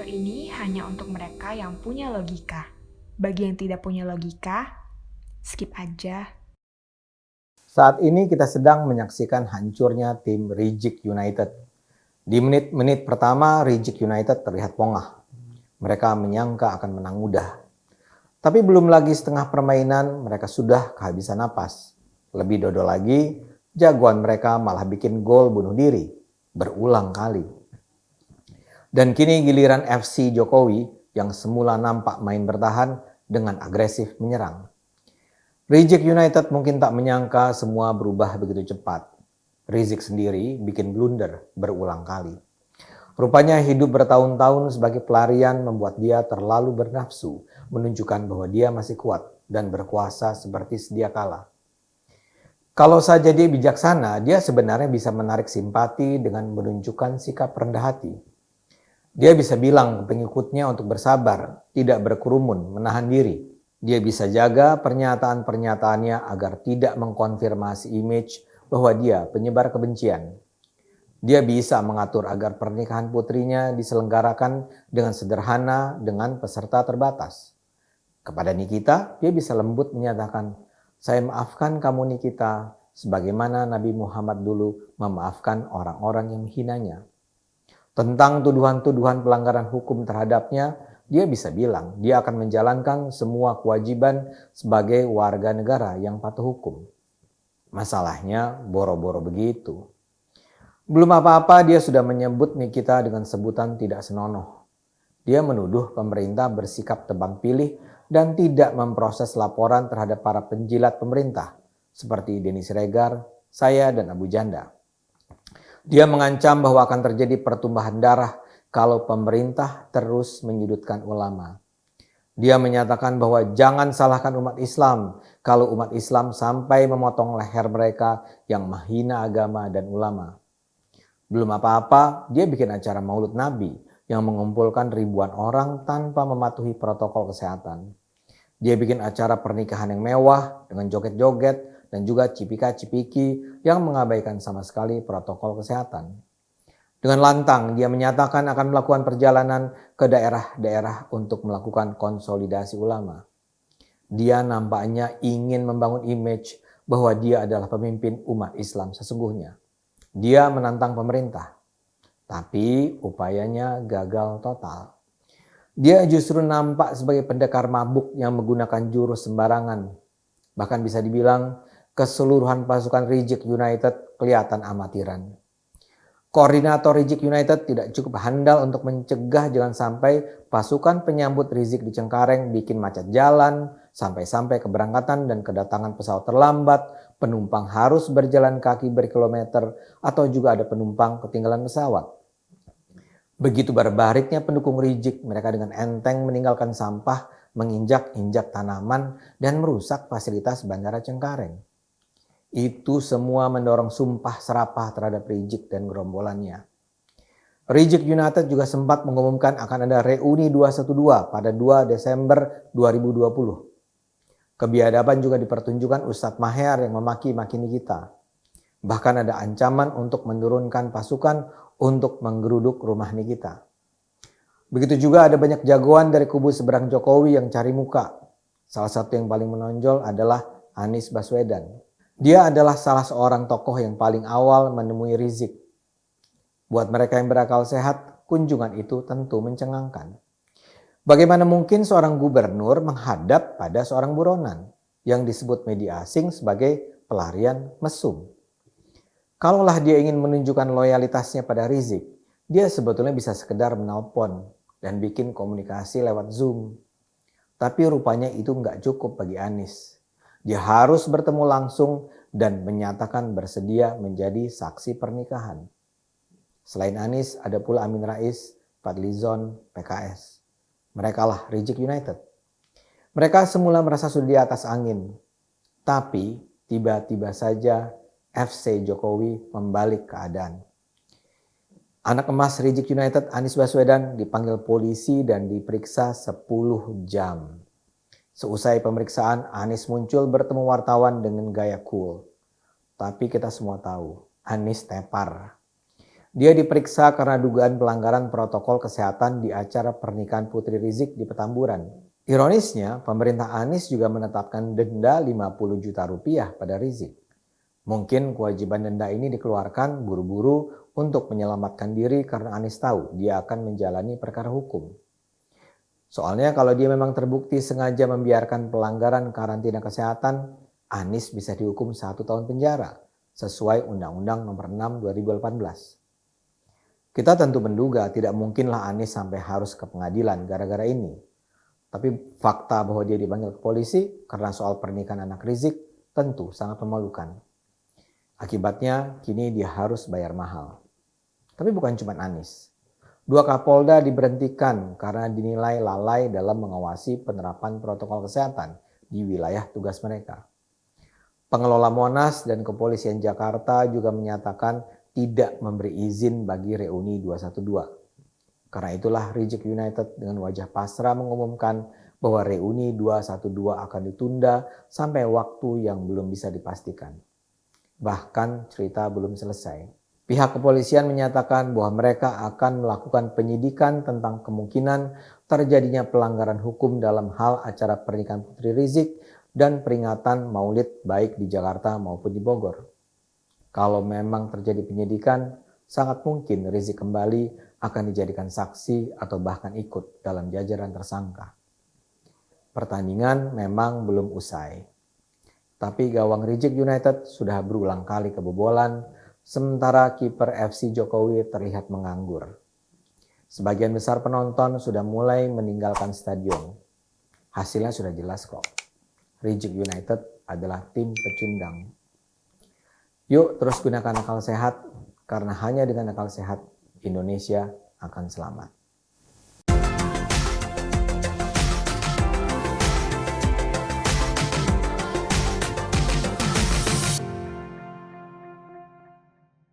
Video ini hanya untuk mereka yang punya logika. Bagi yang tidak punya logika, skip aja. Saat ini kita sedang menyaksikan hancurnya tim Reject United. Di menit-menit pertama, Reject United terlihat pongah. Mereka menyangka akan menang mudah. Tapi belum lagi setengah permainan, mereka sudah kehabisan napas. Lebih dodol lagi, jagoan mereka malah bikin gol bunuh diri. Berulang kali. Dan kini giliran FC Jokowi yang semula nampak main bertahan dengan agresif menyerang. Reject United mungkin tak menyangka semua berubah begitu cepat. Rizik sendiri bikin blunder berulang kali. Rupanya hidup bertahun-tahun sebagai pelarian membuat dia terlalu bernafsu, menunjukkan bahwa dia masih kuat dan berkuasa seperti sedia kala. Kalau saja dia bijaksana, dia sebenarnya bisa menarik simpati dengan menunjukkan sikap rendah hati. Dia bisa bilang ke pengikutnya untuk bersabar, tidak berkerumun, menahan diri. Dia bisa jaga pernyataan-pernyataannya agar tidak mengkonfirmasi image bahwa dia penyebar kebencian. Dia bisa mengatur agar pernikahan putrinya diselenggarakan dengan sederhana dengan peserta terbatas. Kepada Nikita, dia bisa lembut menyatakan, "Saya maafkan kamu Nikita, sebagaimana Nabi Muhammad dulu memaafkan orang-orang yang menghinanya." Tentang tuduhan-tuduhan pelanggaran hukum terhadapnya, dia bisa bilang dia akan menjalankan semua kewajiban sebagai warga negara yang patuh hukum. Masalahnya boro-boro begitu. Belum apa-apa dia sudah menyebut Nikita dengan sebutan tidak senonoh. Dia menuduh pemerintah bersikap tebang pilih dan tidak memproses laporan terhadap para penjilat pemerintah seperti Denny Siregar, saya dan Abu Janda. Dia mengancam bahwa akan terjadi pertumbuhan darah kalau pemerintah terus menyudutkan ulama. Dia menyatakan bahwa jangan salahkan umat Islam kalau umat Islam sampai memotong leher mereka yang menghina agama dan ulama. Belum apa-apa, dia bikin acara Maulud Nabi yang mengumpulkan ribuan orang tanpa mematuhi protokol kesehatan. Dia bikin acara pernikahan yang mewah dengan joget-joget dan juga cipika-cipiki yang mengabaikan sama sekali protokol kesehatan. Dengan lantang, dia menyatakan akan melakukan perjalanan ke daerah-daerah untuk melakukan konsolidasi ulama. Dia nampaknya ingin membangun image bahwa dia adalah pemimpin umat Islam sesungguhnya. Dia menantang pemerintah, tapi upayanya gagal total. Dia justru nampak sebagai pendekar mabuk yang menggunakan jurus sembarangan. Bahkan bisa dibilang keseluruhan pasukan Reject United kelihatan amatiran. Koordinator Reject United tidak cukup handal untuk mencegah jangan sampai pasukan penyambut Rizik di Cengkareng bikin macet jalan, sampai-sampai keberangkatan dan kedatangan pesawat terlambat, penumpang harus berjalan kaki berkilometer, atau juga ada penumpang ketinggalan pesawat. Begitu barbariknya pendukung Rizik, mereka dengan enteng meninggalkan sampah, menginjak-injak tanaman, dan merusak fasilitas Bandara Cengkareng. Itu semua mendorong sumpah serapah terhadap Rizik dan gerombolannya. Reject United juga sempat mengumumkan akan ada reuni 212 pada 2 Desember 2020. Kebiadaban juga dipertunjukkan Ustadz Maher yang memaki-maki Nikita. Bahkan ada ancaman untuk menurunkan pasukan untuk menggeruduk rumah Nikita. Begitu juga ada banyak jagoan dari kubu seberang Jokowi yang cari muka. Salah satu yang paling menonjol adalah Anies Baswedan. Dia adalah salah seorang tokoh yang paling awal menemui Rizik. Buat mereka yang berakal sehat, kunjungan itu tentu mencengangkan. Bagaimana mungkin seorang gubernur menghadap pada seorang buronan yang disebut media asing sebagai pelarian mesum? Kalaulah dia ingin menunjukkan loyalitasnya pada Rizik, dia sebetulnya bisa sekedar menelpon dan bikin komunikasi lewat Zoom. Tapi rupanya itu nggak cukup bagi Anies. Dia harus bertemu langsung dan menyatakan bersedia menjadi saksi pernikahan. Selain Anies, ada pula Amin Rais, Fadlizon, PKS. Mereka lah Reject United. Mereka semula merasa sudah di atas angin. Tapi tiba-tiba saja FC Jokowi membalik keadaan. Anak emas Reject United Anies Baswedan dipanggil polisi dan diperiksa 10 jam. Seusai pemeriksaan, Anies muncul bertemu wartawan dengan gaya cool. Tapi kita semua tahu, Anies tepar. Dia diperiksa karena dugaan pelanggaran protokol kesehatan di acara pernikahan Putri Rizik di Petamburan. Ironisnya, pemerintah Anies juga menetapkan denda 50 juta rupiah pada Rizik. Mungkin kewajiban denda ini dikeluarkan buru-buru untuk menyelamatkan diri karena Anies tahu dia akan menjalani perkara hukum. Soalnya kalau dia memang terbukti sengaja membiarkan pelanggaran karantina kesehatan, Anies bisa dihukum 1 tahun penjara sesuai Undang-Undang Nomor 6 2018. Kita tentu menduga tidak mungkinlah Anies sampai harus ke pengadilan gara-gara ini. Tapi fakta bahwa dia dipanggil ke polisi karena soal pernikahan anak Rizik tentu sangat memalukan. Akibatnya kini dia harus bayar mahal. Tapi bukan cuma Anies. 2 Kapolda diberhentikan karena dinilai lalai dalam mengawasi penerapan protokol kesehatan di wilayah tugas mereka. Pengelola Monas dan Kepolisian Jakarta juga menyatakan tidak memberi izin bagi reuni 212. Karena itulah Rizik United dengan wajah pasrah mengumumkan bahwa reuni 212 akan ditunda sampai waktu yang belum bisa dipastikan. Bahkan cerita belum selesai. Pihak kepolisian menyatakan bahwa mereka akan melakukan penyidikan tentang kemungkinan terjadinya pelanggaran hukum dalam hal acara pernikahan Putri Rizik dan peringatan Maulid baik di Jakarta maupun di Bogor. Kalau memang terjadi penyidikan, sangat mungkin Rizik kembali akan dijadikan saksi atau bahkan ikut dalam jajaran tersangka. Pertandingan memang belum usai. Tapi gawang Rizik United sudah berulang kali kebobolan, sementara kiper FC Jokowi terlihat menganggur. Sebagian besar penonton sudah mulai meninggalkan stadion. Hasilnya sudah jelas kok. Rizik United adalah tim pecundang. Yuk terus gunakan akal sehat, karena hanya dengan akal sehat Indonesia akan selamat.